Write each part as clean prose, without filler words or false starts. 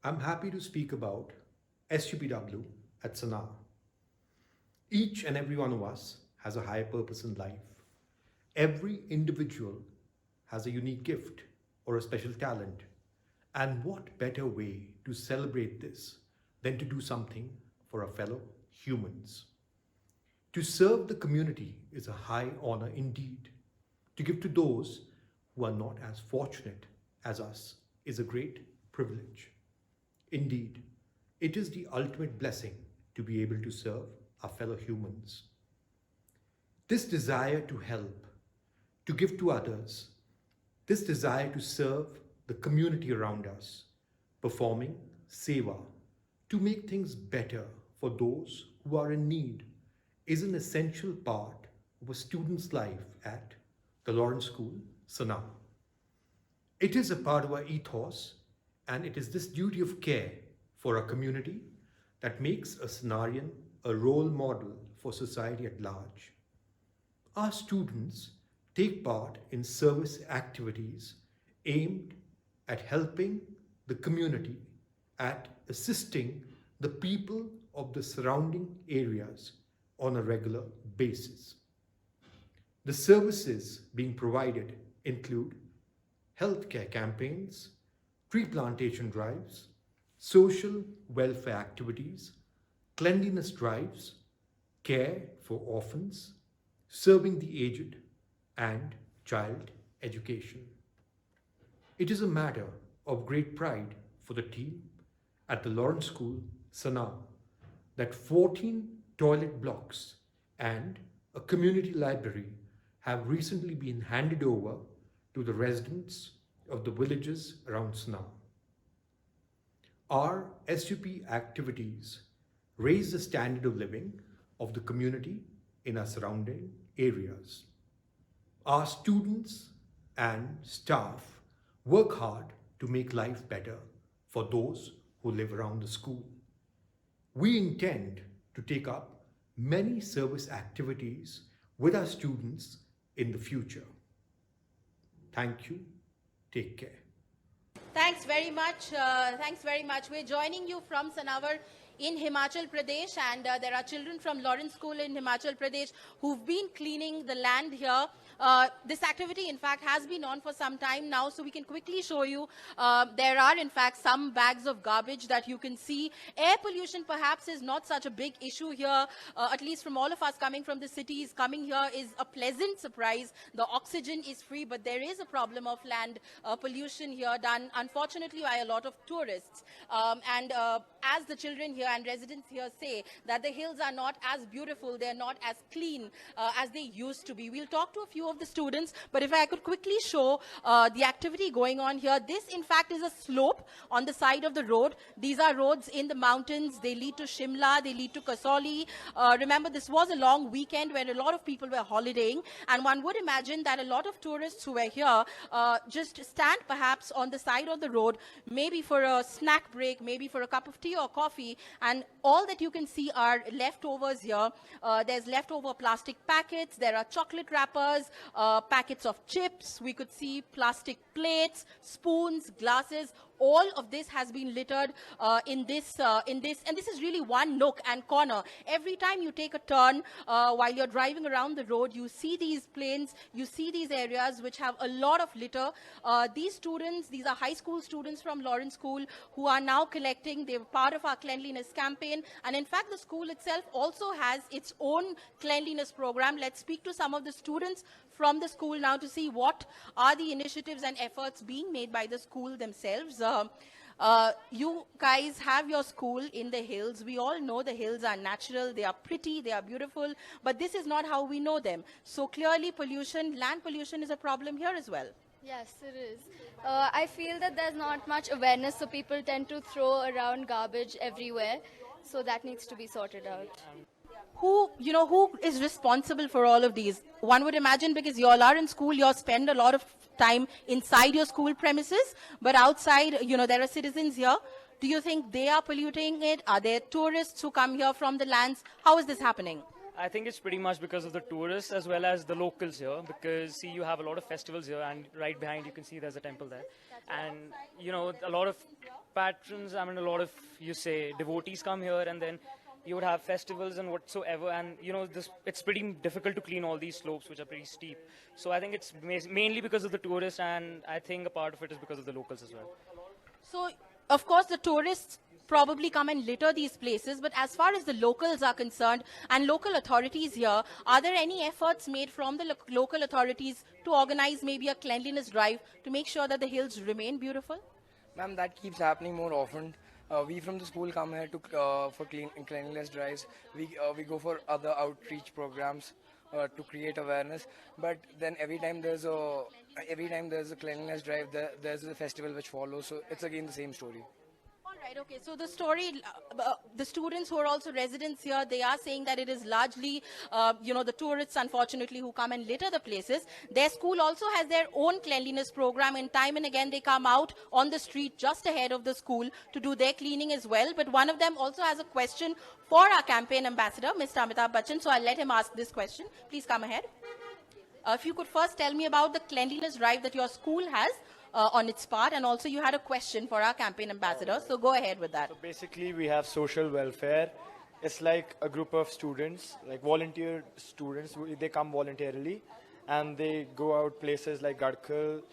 I'm happy to speak about SUPW at Sanaa. Each and every one of us has a higher purpose in life. Every individual has a unique gift or a special talent. And what better way to celebrate this than to do something for our fellow humans? To serve the community is a high honor indeed. To give to those who are not as fortunate as us is a great privilege. Indeed, it is the ultimate blessing to be able to serve our fellow humans. This desire to help, to give to others, this desire to serve the community around us, performing seva, to make things better for those who are in need, is an essential part of a student's life at the Lawrence School, Sanaa. It is a part of our ethos, and it is this duty of care for our community that makes a Sanarian a role model for society at large. Our students take part in service activities aimed at helping the community, at assisting the people of the surrounding areas on a regular basis. The services being provided include healthcare campaigns, tree plantation drives, social welfare activities, cleanliness drives, care for orphans, serving the aged, and child education. It is a matter of great pride for the team at the Lawrence School, Sanaa, that 14 toilet blocks and a community library have recently been handed over to the residents of the villages around Sanaa. Our SUP activities raise the standard of living of the community in our surrounding areas. Our students and staff work hard to make life better for those who live around the school. We intend to take up many service activities with our students in the future. Thank you. Take care. Thanks very much. Thanks very much. We're joining you from Sanavar in Himachal Pradesh, and there are children from Lawrence School in Himachal Pradesh who've been cleaning the land here. This activity, in fact, has been on for some time now, so we can quickly show you. There are, in fact, some bags of garbage that you can see. Air pollution, perhaps, is not such a big issue here, at least from all of us coming from the cities. Coming here is a pleasant surprise. The oxygen is free, but there is a problem of land pollution here done, unfortunately, by a lot of tourists. As the children here and residents here say, that the hills are not as beautiful, they're not as clean as they used to be. We'll talk to a few of the students, but if I could quickly show the activity going on here. This, in fact, is a slope on the side of the road. These are roads in the mountains. They lead to Shimla, they lead to Kasauli. Remember, this was a long weekend where a lot of people were holidaying, and one would imagine that a lot of tourists who were here just stand perhaps on the side of the road, maybe for a snack break, maybe for a cup of tea or coffee, and all that you can see are leftovers here. There's leftover plastic packets, there are chocolate wrappers, packets of chips, we could see plastic plates, spoons, glasses. All of this has been littered in this, and this is really one nook and corner. Every time you take a turn while you're driving around the road, you see these planes, you see these areas which have a lot of litter. These students, these are high school students from Lawrence School who are now collecting. They're part of our cleanliness campaign, and in fact the school itself also has its own cleanliness program. Let's speak to some of the students from the school now to see what are the initiatives and efforts being made by the school themselves. You guys have your school in the hills. We all know the hills are natural, they are pretty, they are beautiful, but this is not how we know them. So clearly pollution, land pollution is a problem here as well. Yes, it is. I feel that there's not much awareness, so people tend to throw around garbage everywhere. So that needs to be sorted out. Who is responsible for all of these? One would imagine, because you all are in school, you all spend a lot of time inside your school premises, but outside, there are citizens here. Do you think they are polluting it? Are there tourists who come here from the lands? How is this happening? I think it's pretty much because of the tourists as well as the locals here. Because see, you have a lot of festivals here, and right behind you can see there's a temple there, and you know a lot of patrons. I mean, a lot of you say devotees come here, and then you would have festivals and whatsoever. And you know, it's pretty difficult to clean all these slopes, which are pretty steep. So I think it's mainly because of the tourists, and I think a part of it is because of the locals as well. So, of course, the tourists probably come and litter these places, but as far as the locals are concerned and local authorities here, are there any efforts made from the local authorities to organize maybe a cleanliness drive to make sure that the hills remain beautiful? Ma'am, that keeps happening more often. We from the school come here to for cleanliness drives. We go for other outreach programs to create awareness. But then every time there's a cleanliness drive, there's a festival which follows. So it's again the same story. All right, okay. So the story, the students who are also residents here, they are saying that it is largely, the tourists, unfortunately, who come and litter the places. Their school also has their own cleanliness program, and time and again they come out on the street just ahead of the school to do their cleaning as well. But one of them also has a question for our campaign ambassador, Mr. Amitabh Bachchan. So I'll let him ask this question. Please come ahead. If you could first tell me about the cleanliness drive that your school has on its part, and also you had a question for our campaign ambassador, so go ahead with that. So basically, we have social welfare. It's like a group of students, like volunteer students. They come voluntarily, and they go out places like Gadkal,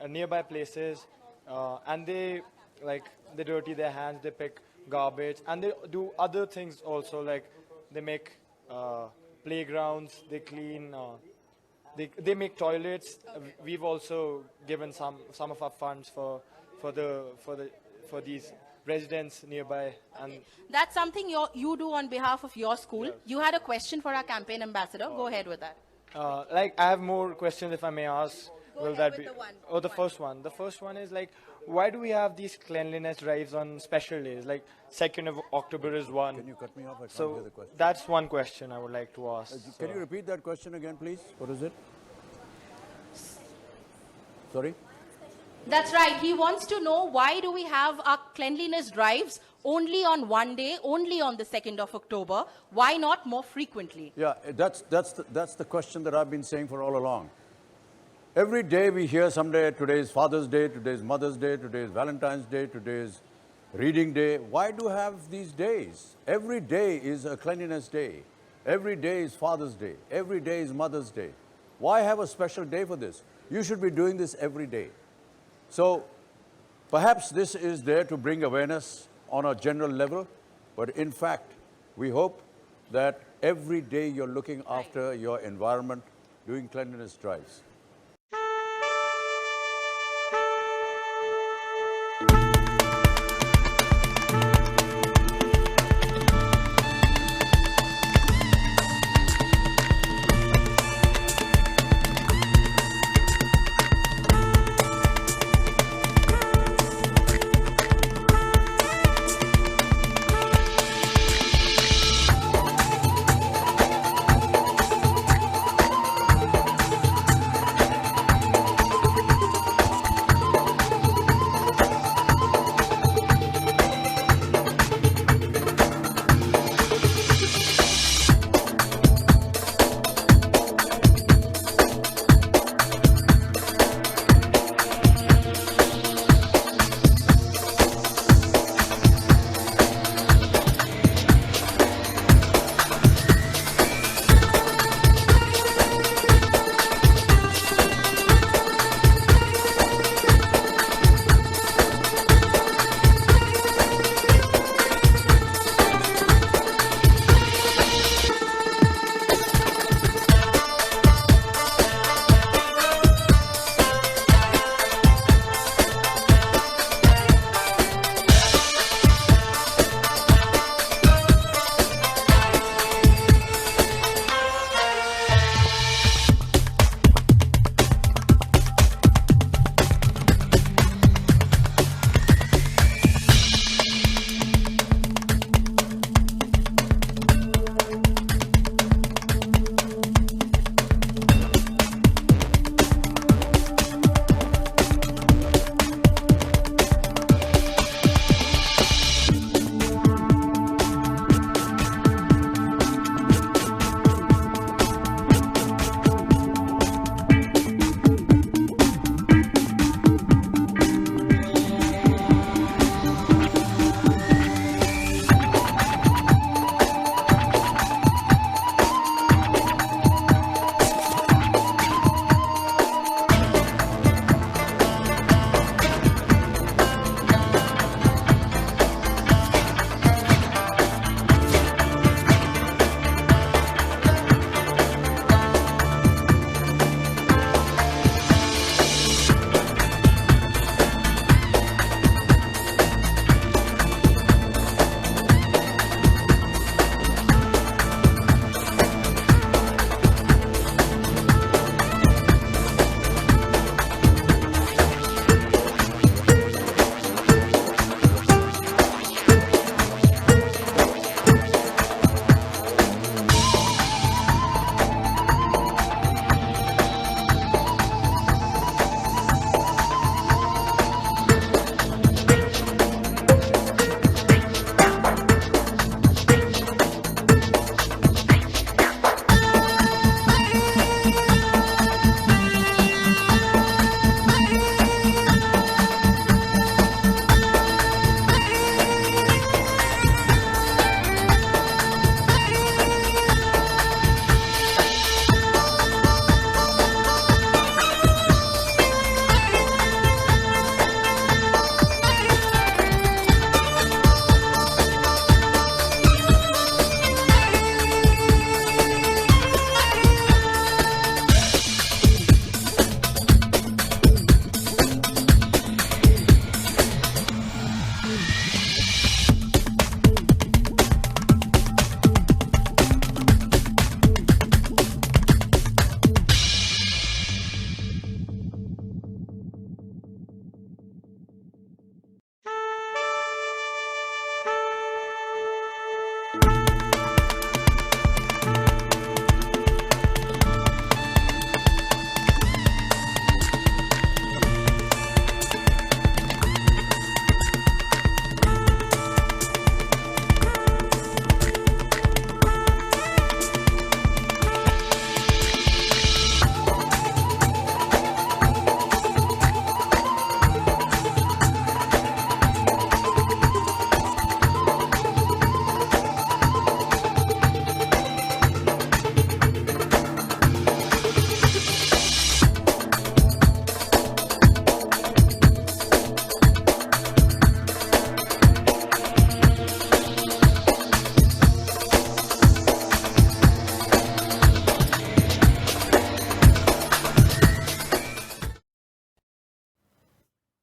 nearby places, and they dirty their hands. They pick garbage, and they do other things also, like they make playgrounds. They clean. They make toilets. We've also given some of our funds for these residents nearby. And That's something you do on behalf of your school. Yes. You had a question for our campaign ambassador. Go ahead with that. I have more questions if I may ask. Will that be the one? Oh, the first one. The first one is why do we have these cleanliness drives on special days? Like 2nd of October is one. Can you cut me off? I can't So hear the question. that's one question I would like to ask. Can you repeat that question again, please? What is it? Sorry? That's right. He wants to know why do we have our cleanliness drives only on one day, only on the 2nd of October? Why not more frequently? Yeah, that's the question that I've been saying for all along. Every day we hear someday, today is Father's Day, today is Mother's Day, today is Valentine's Day, today is Reading Day. Why do you have these days? Every day is a cleanliness day. Every day is Father's Day. Every day is Mother's Day. Why have a special day for this? You should be doing this every day. So perhaps this is there to bring awareness on a general level, but in fact, we hope that every day you're looking after your environment, doing cleanliness drives.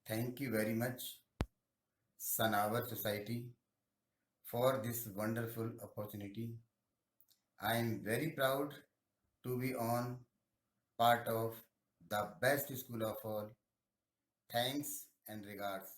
Thank you very much, Sanavar Society, for this wonderful opportunity. I am very proud to be on part of the best school of all. Thanks and regards.